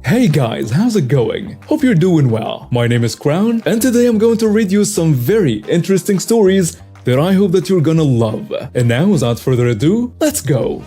Hey guys, how's it going? Hope you're doing well. My name is Crown, and today I'm going to read you some very interesting stories that I hope that you're gonna love. And now, without further ado, let's go!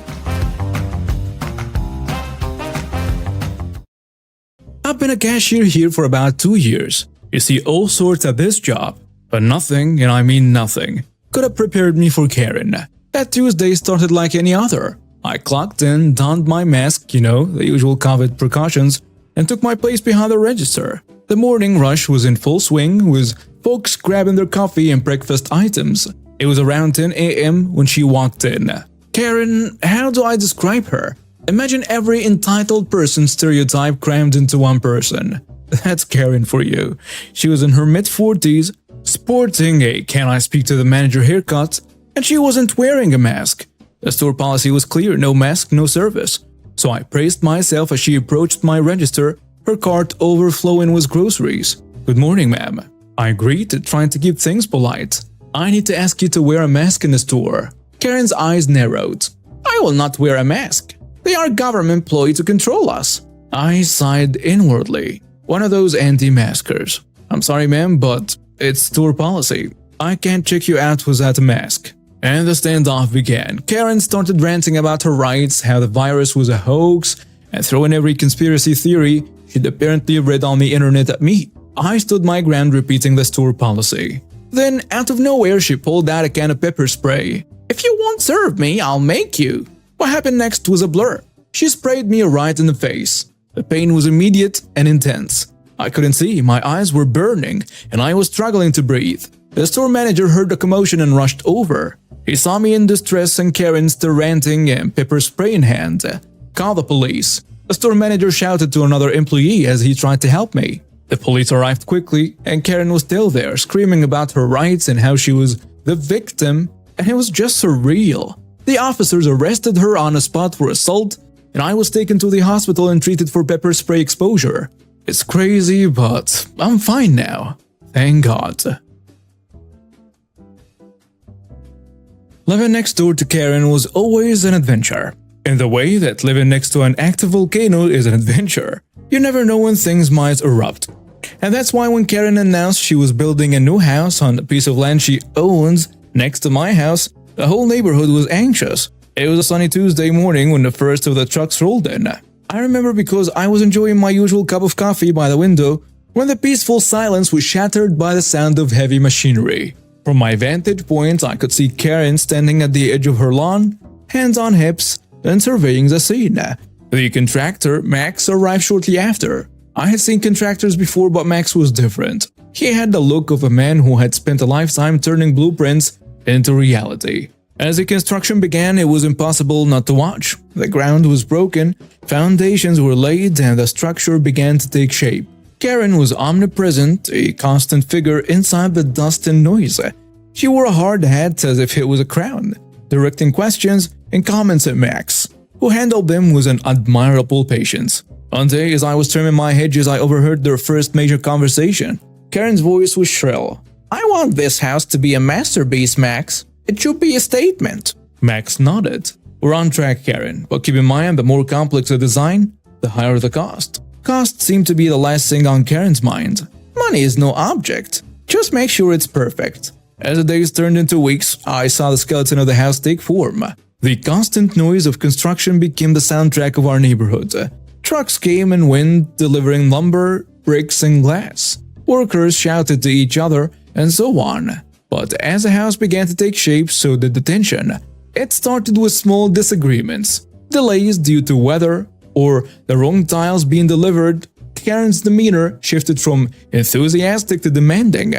I've been a cashier here for about 2 years. You see all sorts at this job, but nothing, and I mean nothing, could have prepared me for Karen. That Tuesday started like any other. I clocked in, donned my mask, the usual COVID precautions, and took my place behind the register. The morning rush was in full swing, with folks grabbing their coffee and breakfast items. It was around 10 a.m. when she walked in. Karen, how do I describe her? Imagine every entitled person stereotype crammed into one person. That's Karen for you. She was in her mid-40s, sporting a "can I speak to the manager" haircut, and she wasn't wearing a mask. The store policy was clear: no mask, no service. So I braced myself as she approached my register, her cart overflowing with groceries. "Good morning, ma'am." I greeted, trying to keep things polite. "I need to ask you to wear a mask in the store." Karen's eyes narrowed. "I will not wear a mask. They are government employed to control us." I sighed inwardly. One of those anti-maskers. "I'm sorry, ma'am, but it's store policy. I can't check you out without a mask." And the standoff began. Karen started ranting about her rights, how the virus was a hoax, and throwing every conspiracy theory she'd apparently read on the internet at me. I stood my ground, repeating the store policy. Then, out of nowhere, she pulled out a can of pepper spray. "If you won't serve me, I'll make you." What happened next was a blur. She sprayed me right in the face. The pain was immediate and intense. I couldn't see, my eyes were burning, and I was struggling to breathe. The store manager heard the commotion and rushed over. He saw me in distress and Karen still ranting and pepper spray in hand. "Call the police." The store manager shouted to another employee as he tried to help me. The police arrived quickly, and Karen was still there, screaming about her rights and how she was the victim, and it was just surreal. The officers arrested her on the spot for assault, and I was taken to the hospital and treated for pepper spray exposure. It's crazy, but I'm fine now. Thank God. Living next door to Karen was always an adventure. In the way that living next to an active volcano is an adventure. You never know when things might erupt. And that's why when Karen announced she was building a new house on a piece of land she owns next to my house, the whole neighborhood was anxious. It was a sunny Tuesday morning when the first of the trucks rolled in. I remember because I was enjoying my usual cup of coffee by the window when the peaceful silence was shattered by the sound of heavy machinery. From my vantage point, I could see Karen standing at the edge of her lawn, hands on hips, and surveying the scene. The contractor, Max, arrived shortly after. I had seen contractors before, but Max was different. He had the look of a man who had spent a lifetime turning blueprints into reality. As the construction began, it was impossible not to watch. The ground was broken, foundations were laid, and the structure began to take shape. Karen was omnipresent, a constant figure inside the dust and noise. She wore a hard hat as if it was a crown, directing questions and comments at Max, who handled them with an admirable patience. One day, as I was trimming my hedges, I overheard their first major conversation. Karen's voice was shrill. "I want this house to be a masterpiece, Max. It should be a statement." Max nodded. "We're on track, Karen, but keep in mind the more complex the design, the higher the cost." Cost seemed to be the last thing on Karen's mind. Money is no object. Just make sure it's perfect. As the days turned into weeks, I saw the skeleton of the house take form. The constant noise of construction became the soundtrack of our neighborhood. Trucks came and went, delivering lumber, bricks, and glass. Workers shouted to each other, and so on. But as the house began to take shape, so did the tension. It started with small disagreements, delays due to weather, or the wrong tiles being delivered. Karen's demeanor shifted from enthusiastic to demanding.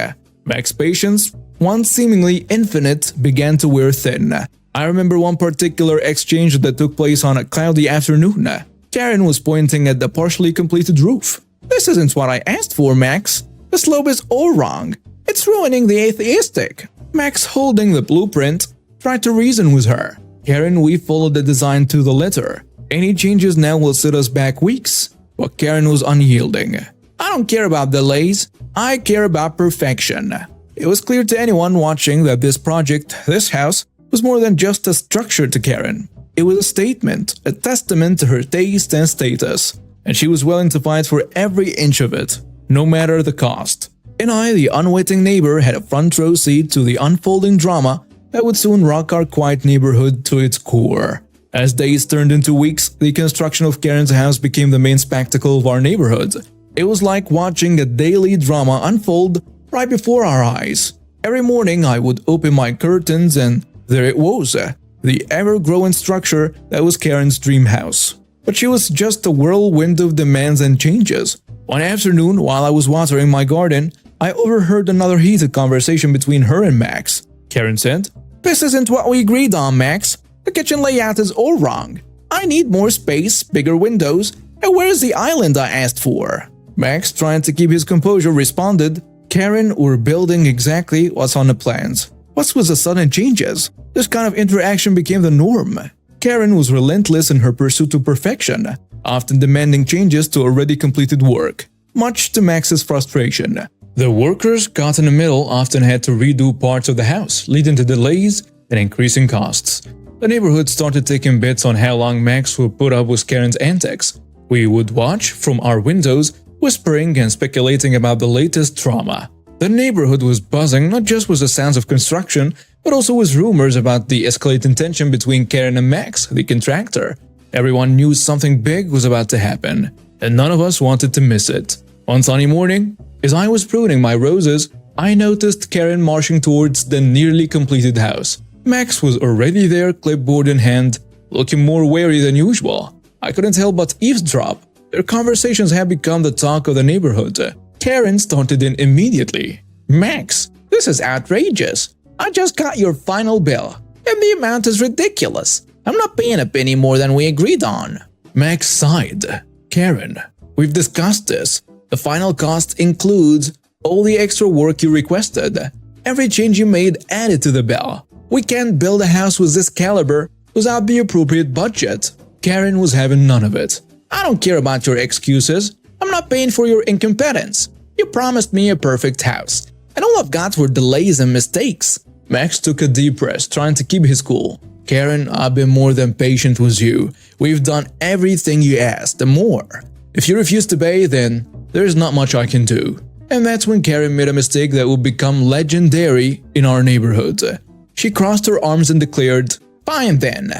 Max's patience, once seemingly infinite, began to wear thin. I remember one particular exchange that took place on a cloudy afternoon. Karen was pointing at the partially completed roof. "This isn't what I asked for, Max. The slope is all wrong. It's ruining the aesthetic." Max, holding the blueprint, tried to reason with her. "Karen, we followed the design to the letter. Any changes now will set us back weeks." But Karen was unyielding. "I don't care about delays. I care about perfection." It was clear to anyone watching that this project, this house, was more than just a structure to Karen. It was a statement, a testament to her taste and status. and she was willing to fight for every inch of it, no matter the cost. And I, the unwitting neighbor, had a front row seat to the unfolding drama that would soon rock our quiet neighborhood to its core. As days turned into weeks, the construction of Karen's house became the main spectacle of our neighborhood. It was like watching a daily drama unfold right before our eyes. Every morning I would open my curtains and there it was, the ever-growing structure that was Karen's dream house. But she was just a whirlwind of demands and changes. One afternoon, while I was watering my garden, I overheard another heated conversation between her and Max. Karen said, "This isn't what we agreed on, Max. The kitchen layout is all wrong. I need more space, bigger windows, and where's the island I asked for?" Max, trying to keep his composure, responded, "Karen, we're building exactly what's on the plans." What's with the sudden changes? This kind of interaction became the norm. Karen was relentless in her pursuit of perfection, often demanding changes to already completed work, much to Max's frustration. The workers caught in the middle often had to redo parts of the house, leading to delays and increasing costs. The neighborhood started taking bets on how long Max would put up with Karen's antics. We would watch from our windows, whispering and speculating about the latest drama. The neighborhood was buzzing not just with the sounds of construction, but also with rumors about the escalating tension between Karen and Max, the contractor. Everyone knew something big was about to happen, and none of us wanted to miss it. One sunny morning, as I was pruning my roses, I noticed Karen marching towards the nearly completed house. Max was already there, clipboard in hand, looking more wary than usual. I couldn't help but eavesdrop. Their conversations had become the talk of the neighborhood. Karen started in immediately. "Max, this is outrageous. I just got your final bill, and the amount is ridiculous. I'm not paying a penny more than we agreed on." Max sighed. "Karen, we've discussed this. The final cost includes all the extra work you requested. Every change you made added to the bill. We can't build a house with this caliber without the appropriate budget." Karen was having none of it. "I don't care about your excuses. I'm not paying for your incompetence. You promised me a perfect house, and all I've got were delays and mistakes." Max took a deep breath, trying to keep his cool. "Karen, I've been more than patient with you. We've done everything you asked and more. If you refuse to pay, then there's not much I can do." And that's when Karen made a mistake that would become legendary in our neighborhood. She crossed her arms and declared, "Fine then.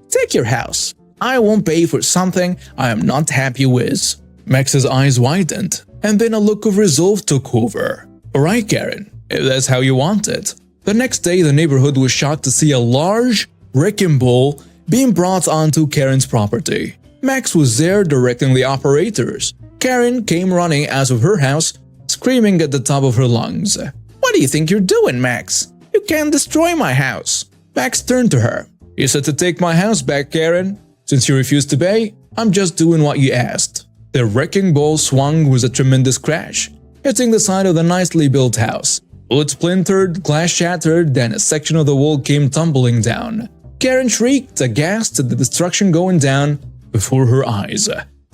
Take your house. I won't pay for something I am not happy with." Max's eyes widened, and then a look of resolve took over. "Alright, Karen, if that's how you want it." The next day, the neighborhood was shocked to see a large wrecking ball being brought onto Karen's property. Max was there directing the operators. Karen came running out of her house, screaming at the top of her lungs. "What do you think you're doing, Max? You can't destroy my house." Max turned to her. "You said to take my house back, Karen. Since you refused to pay, I'm just doing what you asked." The wrecking ball swung with a tremendous crash, hitting the side of the nicely built house. Wood splintered, glass shattered, then a section of the wall came tumbling down. Karen shrieked, aghast at the destruction going down before her eyes.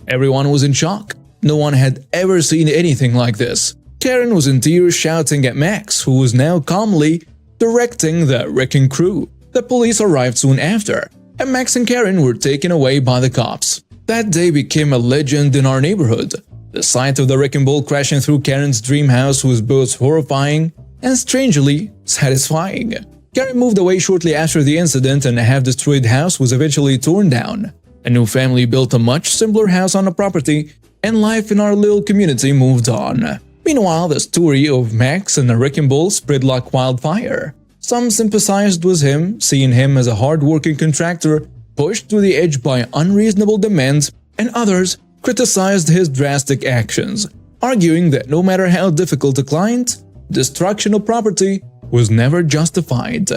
Everyone was in shock. No one had ever seen anything like this. Karen was in tears, shouting at Max, who was now calmly directing the wrecking crew. The police arrived soon after, and Max and Karen were taken away by the cops. That day became a legend in our neighborhood. The sight of the wrecking ball crashing through Karen's dream house was both horrifying and strangely satisfying. Karen moved away shortly after the incident, and a half-destroyed house was eventually torn down. A new family built a much simpler house on the property, and life in our little community moved on. Meanwhile, the story of Max and the wrecking ball spread like wildfire. Some sympathized with him, seeing him as a hard-working contractor pushed to the edge by unreasonable demands, and others criticized his drastic actions, arguing that no matter how difficult a client, destruction of property was never justified.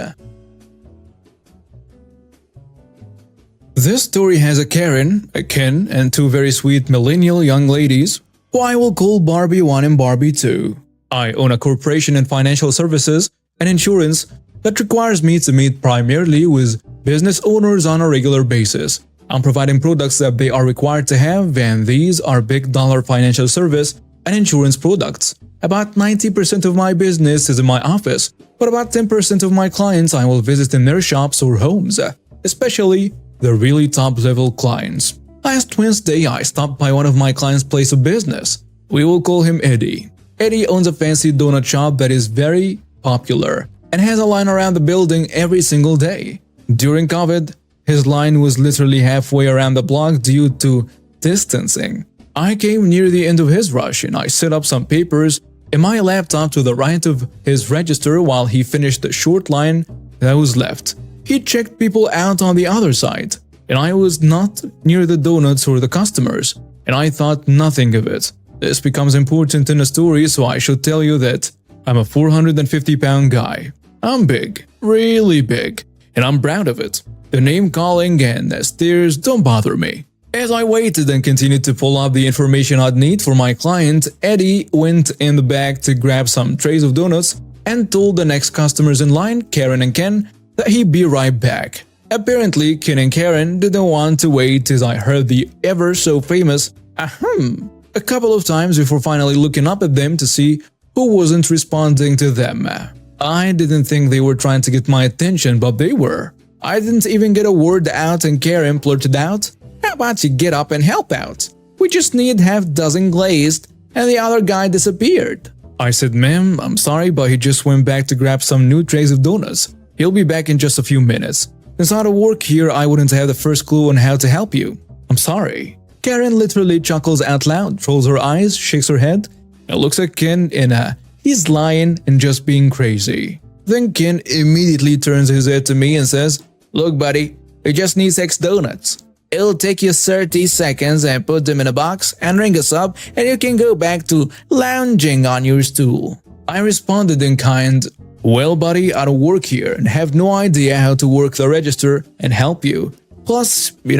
This story has a Karen, a Ken, and two very sweet millennial young ladies, who I will call Barbie 1 and Barbie 2. I own a corporation in financial services and insurance that requires me to meet primarily with business owners on a regular basis. I'm providing products that they are required to have, and these are big dollar financial service and insurance products. About 90% of my business is in my office, but about 10% of my clients I will visit in their shops or homes, especially the really top-level clients. Last Wednesday, I stopped by one of my clients' place of business. We will call him Eddie. Eddie owns a fancy donut shop that is very popular and has a line around the building every single day. During COVID, his line was literally halfway around the block due to distancing. I came near the end of his rush and I set up some papers in my laptop to the right of his register while he finished the short line that was left. He checked people out on the other side, and I was not near the donuts or the customers, and I thought nothing of it. This becomes important in a story, so I should tell you that I'm a 450-pound guy. I'm big, really big, and I'm proud of it. The name calling and the stares don't bother me. As I waited and continued to pull up the information I'd need for my client, Eddie went in the back to grab some trays of donuts and told the next customers in line, Karen and Ken, that he'd be right back. Apparently, Ken and Karen didn't want to wait as I heard the ever-so-famous ahem a couple of times before finally looking up at them to see who wasn't responding to them. I didn't think they were trying to get my attention, but they were. I didn't even get a word out and Karen blurted out, "How about you get up and help out? We just need half-dozen glazed," and the other guy disappeared. I said, "Ma'am, I'm sorry, but he just went back to grab some new trays of donuts. He'll be back in just a few minutes. Since I don't work here, I wouldn't have the first clue on how to help you. I'm sorry." Karen literally chuckles out loud, rolls her eyes, shakes her head, and looks at Ken in a "he's lying and just being crazy." Then Ken immediately turns his head to me and says, "Look, buddy, we just need 6 donuts. It'll take you 30 seconds and put them in a box and ring us up and you can go back to lounging on your stool." I responded in kind, "Well, buddy, I don't work here and have no idea how to work the register and help you. Plus, I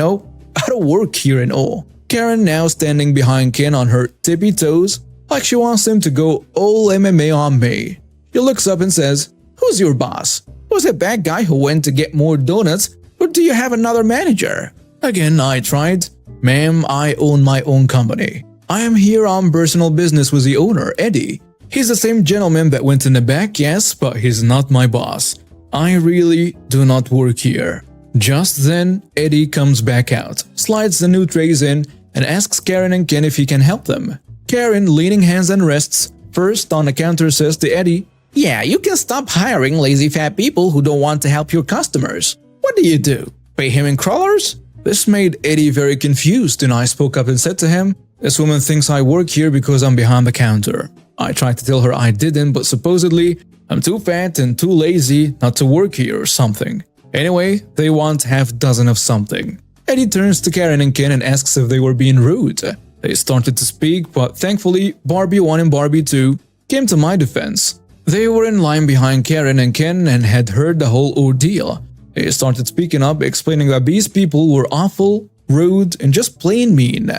don't work here and all." Karen, now standing behind Ken on her tippy toes, like she wants him to go all MMA on me. She looks up and says, "Who's your boss? Was it that guy who went to get more donuts, or do you have another manager?" Again, I tried. "Ma'am, I own my own company. I am here on personal business with the owner, Eddie. He's the same gentleman that went in the back, yes, but he's not my boss. I really do not work here." Just then, Eddie comes back out, slides the new trays in, and asks Karen and Ken if he can help them. Karen, leaning hands and wrists, first on the counter says to Eddie, "Yeah, you can stop hiring lazy fat people who don't want to help your customers. What do? Pay him in crawlers?" This made Eddie very confused, and I spoke up and said to him, "This woman thinks I work here because I'm behind the counter." I tried to tell her I didn't, but supposedly I'm too fat and too lazy not to work here or something. Anyway, they want half-dozen of something. Eddie turns to Karen and Ken and asks if they were being rude. They started to speak, but thankfully Barbie 1 and Barbie 2 came to my defense. They were in line behind Karen and Ken and had heard the whole ordeal. They started speaking up, explaining that these people were awful, rude, and just plain mean.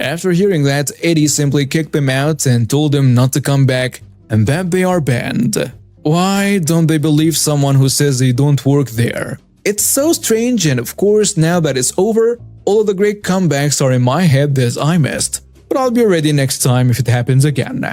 After hearing that, Eddie simply kicked them out and told them not to come back and that they are banned. Why don't they believe someone who says they don't work there? It's so strange, and of course, now that it's over, all of the great comebacks are in my head as I missed. But I'll be ready next time if it happens again.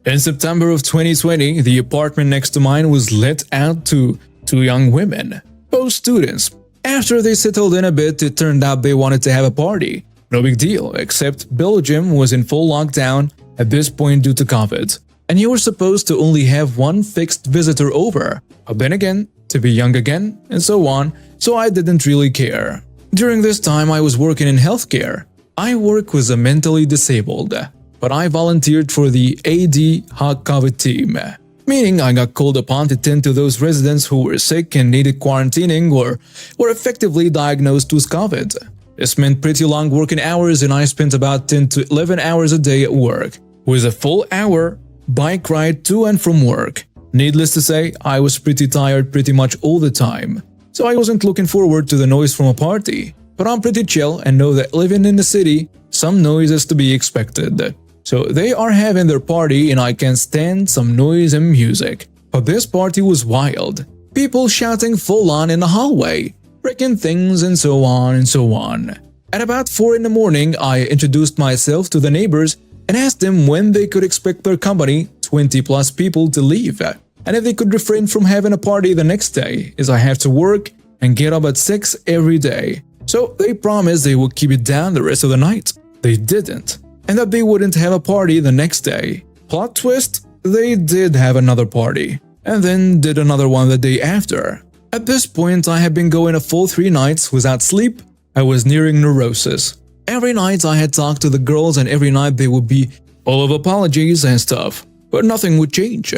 In September of 2020, the apartment next to mine was let out to 2 young women, both students. After they settled in a bit, it turned out they wanted to have a party. No big deal, except Belgium was in full lockdown at this point due to COVID, and you were supposed to only have 1 fixed visitor over. But then again, to be young again, and so on, so I didn't really care. During this time, I was working in healthcare. I work with the mentally disabled, but I volunteered for the AD Hot COVID team, meaning I got called upon to tend to those residents who were sick and needed quarantining or were effectively diagnosed with COVID. This meant pretty long working hours, and I spent about 10 to 11 hours a day at work, with a full hour bike ride to and from work. Needless to say, I was pretty tired pretty much all the time, so I wasn't looking forward to the noise from a party. But I'm pretty chill and know that living in the city, some noise is to be expected. So they are having their party and I can stand some noise and music. But this party was wild. People shouting full on in the hallway, breaking things and so on and so on. At about 4 in the morning, I introduced myself to the neighbors and asked them when they could expect their company, 20 plus people, to leave. And if they could refrain from having a party the next day, as I have to work and get up at 6 every day. So they promised they would keep it down the rest of the night. They didn't. And that they wouldn't have a party the next day. Plot twist, they did have another party. And then did another one the day after. At this point, I had been going a full 3 nights without sleep. I was nearing neurosis. Every night I had talked to the girls and every night they would be full of apologies and stuff. But nothing would change.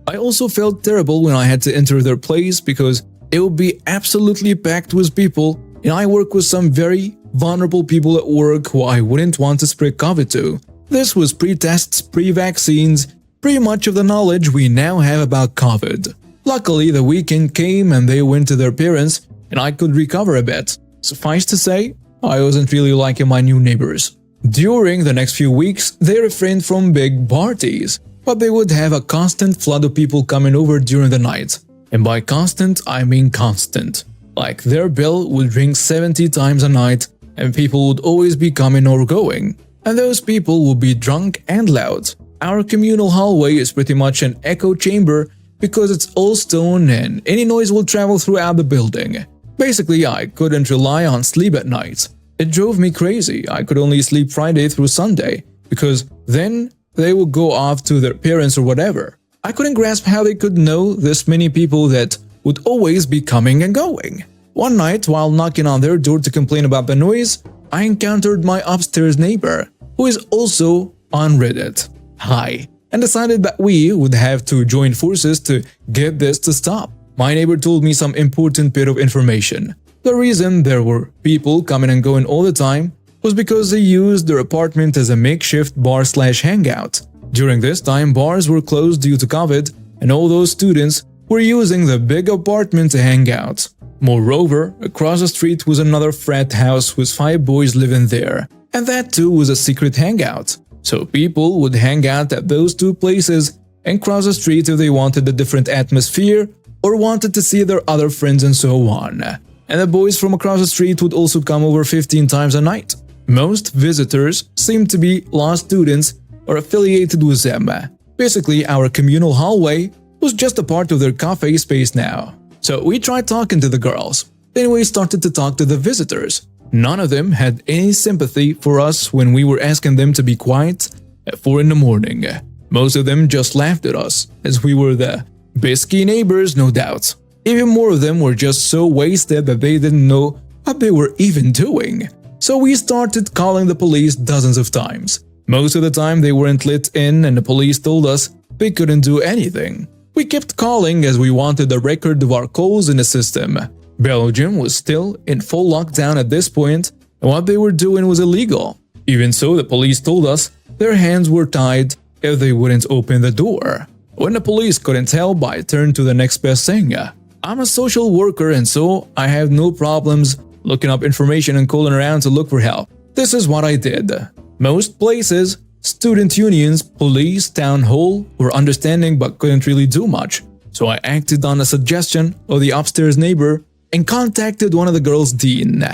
I also felt terrible when I had to enter their place because it would be absolutely packed with people and I work with some very vulnerable people at work who I wouldn't want to spread COVID to. This was pre-tests, pre-vaccines, pretty much of the knowledge we now have about COVID. Luckily, the weekend came and they went to their parents and I could recover a bit. Suffice to say, I wasn't really liking my new neighbors. During the next few weeks, they refrained from big parties, but they would have a constant flood of people coming over during the night. And by constant, I mean constant. Like their bell would ring 70 times a night and people would always be coming or going. And those people would be drunk and loud. Our communal hallway is pretty much an echo chamber because it's all stone and any noise will travel throughout the building. Basically, I couldn't rely on sleep at night. It drove me crazy. I could only sleep Friday through Sunday because then they would go off to their parents or whatever. I couldn't grasp how they could know this many people that would always be coming and going. One night, while knocking on their door to complain about the noise, I encountered my upstairs neighbor, who is also on Reddit. Hi. And decided that we would have to join forces to get this to stop. My neighbor told me some important bit of information. The reason there were people coming and going all the time was because they used their apartment as a makeshift bar/hangout. During this time, bars were closed due to COVID, and all those students were using the big apartment to hang out. Moreover, across the street was another frat house with 5 boys living there, and that too was a secret hangout. So people would hang out at those 2 places and cross the street if they wanted a different atmosphere or wanted to see their other friends and so on. And the boys from across the street would also come over 15 times a night. Most visitors seemed to be law students or affiliated with them. Basically, our communal hallway was just a part of their cafe space now. So we tried talking to the girls. Then we started to talk to the visitors. None of them had any sympathy for us when we were asking them to be quiet at 4 in the morning. Most of them just laughed at us, as we were the bisky neighbors, no doubt. Even more of them were just so wasted that they didn't know what they were even doing. So we started calling the police dozens of times. Most of the time they weren't let in and the police told us they couldn't do anything. We kept calling as we wanted a record of our calls in the system. Belgium was still in full lockdown at this point, and what they were doing was illegal. Even so, the police told us their hands were tied if they wouldn't open the door. When the police couldn't help, I turned to the next best thing. I'm a social worker and so I have no problems looking up information and calling around to look for help. This is what I did. Most places, student unions, police, town hall were understanding but couldn't really do much. So I acted on a suggestion of the upstairs neighbor and contacted one of the girls' dean.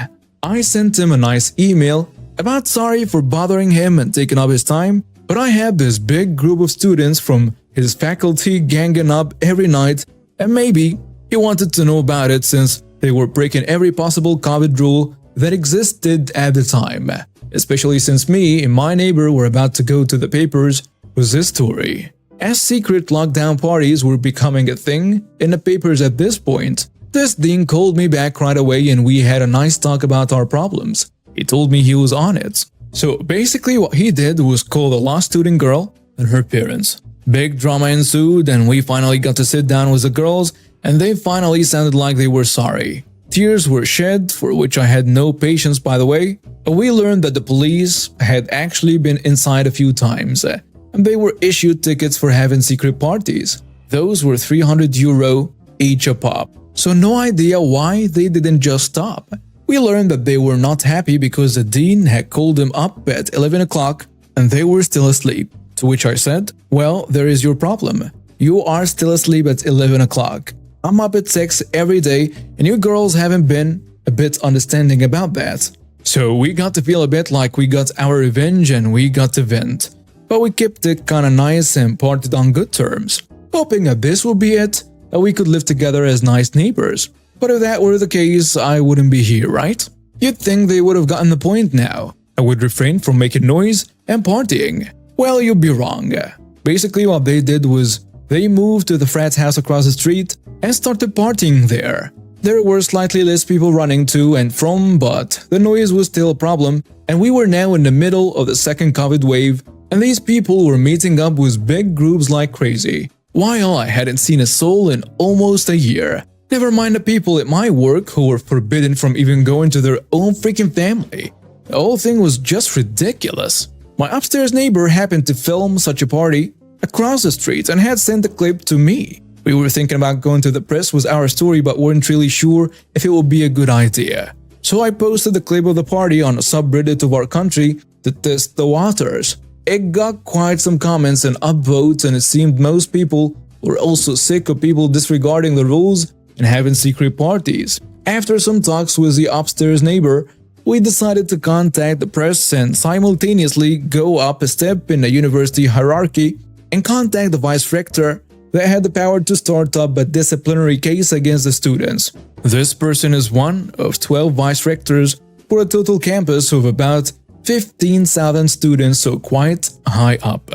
I sent him a nice email about sorry for bothering him and taking up his time, but I had this big group of students from his faculty ganging up every night and maybe he wanted to know about it since they were breaking every possible COVID rule that existed at the time, especially since me and my neighbor were about to go to the papers with this story. As secret lockdown parties were becoming a thing in the papers at this point, this dean called me back right away and we had a nice talk about our problems. He told me he was on it. So basically what he did was call the law student girl and her parents. Big drama ensued and we finally got to sit down with the girls and they finally sounded like they were sorry. Tears were shed, for which I had no patience by the way. We learned that the police had actually been inside a few times and they were issued tickets for having secret parties. Those were €300 each a pop. So no idea why they didn't just stop. We learned that they were not happy because the dean had called them up at 11 o'clock and they were still asleep. To which I said, well, there is your problem. You are still asleep at 11 o'clock. I'm up at 6 every day and you girls haven't been a bit understanding about that. So we got to feel a bit like we got our revenge and we got to vent. But we kept it kinda nice and parted on good terms. hoping that this would be it, that we could live together as nice neighbors. But if that were the case, I wouldn't be here, right? You'd think they would have gotten the point now. I would refrain from making noise and partying. Well, you'd be wrong. Basically, what they did was they moved to the frat house across the street and started partying there. There were slightly less people running to and from, but the noise was still a problem, and we were now in the middle of the second COVID wave, and these people were meeting up with big groups like crazy, while I hadn't seen a soul in almost a year. Never mind the people at my work who were forbidden from even going to their own freaking family. The whole thing was just ridiculous. My upstairs neighbor happened to film such a party across the street and had sent the clip to me. We were thinking about going to the press with our story but weren't really sure if it would be a good idea. So I posted the clip of the party on a subreddit of our country to test the waters. It got quite some comments and upvotes, and it seemed most people were also sick of people disregarding the rules and having secret parties. After some talks with the upstairs neighbor, we decided to contact the press and simultaneously go up a step in the university hierarchy and contact the vice rector that had the power to start up a disciplinary case against the students. This person is one of 12 vice rectors for a total campus of about 15,000 students, so quite high up.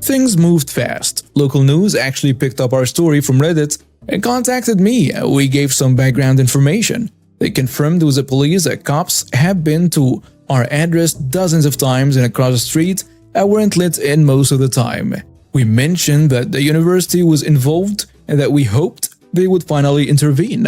Things moved fast. Local news actually picked up our story from Reddit and contacted me. We gave some background information. They confirmed with the police that cops have been to our address dozens of times and across the street and weren't let in most of the time. We mentioned that the university was involved and that we hoped they would finally intervene.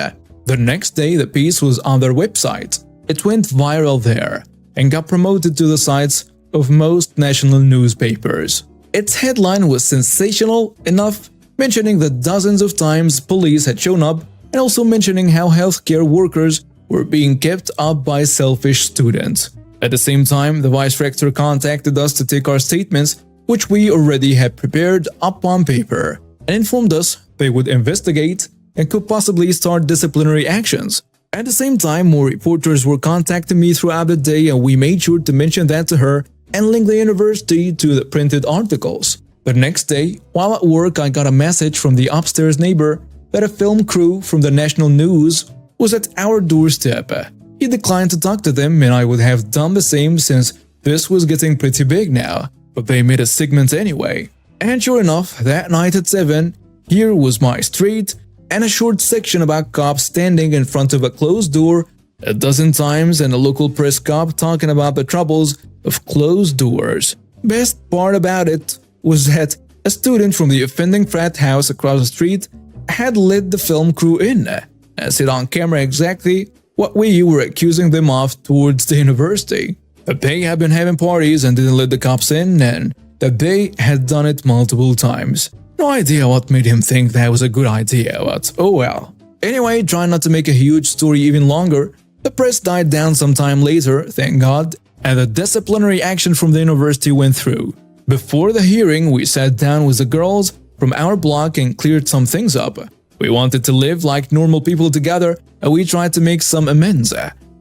The next day, the piece was on their website. It went viral there and got promoted to the sites of most national newspapers. Its headline was sensational enough, mentioning that dozens of times police had shown up and also mentioning how healthcare workers were being kept up by selfish students. At the same time, the vice rector contacted us to take our statements, which we already had prepared up on paper, and informed us they would investigate and could possibly start disciplinary actions. At the same time, more reporters were contacting me throughout the day, and we made sure to mention that to her and link the university to the printed articles. The next day, while at work, I got a message from the upstairs neighbor that a film crew from the national news was at our doorstep. He declined to talk to them, and I would have done the same since this was getting pretty big now, but they made a segment anyway. And sure enough, that night at 7, here was my street and a short section about cops standing in front of a closed door a dozen times and a local press cop talking about the troubles of closed doors. Best part about it was that a student from the offending frat house across the street had let the film crew in and said on camera exactly what we were accusing them of towards the university. That they had been having parties and didn't let the cops in, and that they had done it multiple times. No idea what made him think that was a good idea, but oh well. Anyway, trying not to make a huge story even longer, the press died down some time later, thank God, and the disciplinary action from the university went through. Before the hearing, we sat down with the girls from our block and cleared some things up. We wanted to live like normal people together, and we tried to make some amends.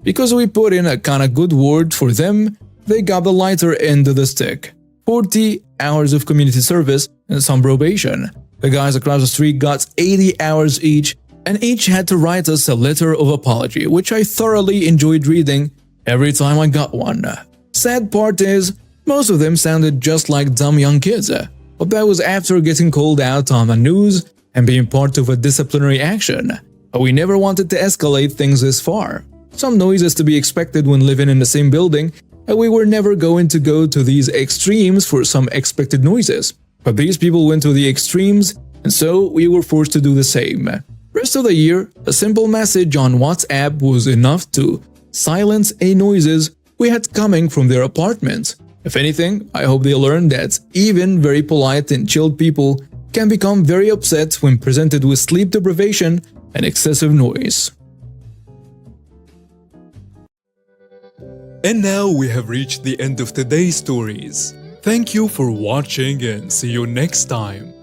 Because we put in a kinda good word for them, they got the lighter end of the stick. 40 hours of community service and some probation. The guys across the street got 80 hours each, and each had to write us a letter of apology, which I thoroughly enjoyed reading every time I got one. Sad part is, most of them sounded just like dumb young kids, but that was after getting called out on the news and being part of a disciplinary action. But we never wanted to escalate things this far. Some noise is to be expected when living in the same building, and we were never going to go to these extremes for some expected noises. But these people went to the extremes, and so we were forced to do the same. Rest of the year, a simple message on WhatsApp was enough to silence any noises we had coming from their apartments. If anything, I hope they learned that even very polite and chilled people can become very upset when presented with sleep deprivation and excessive noise. And now we have reached the end of today's stories. Thank you for watching and see you next time.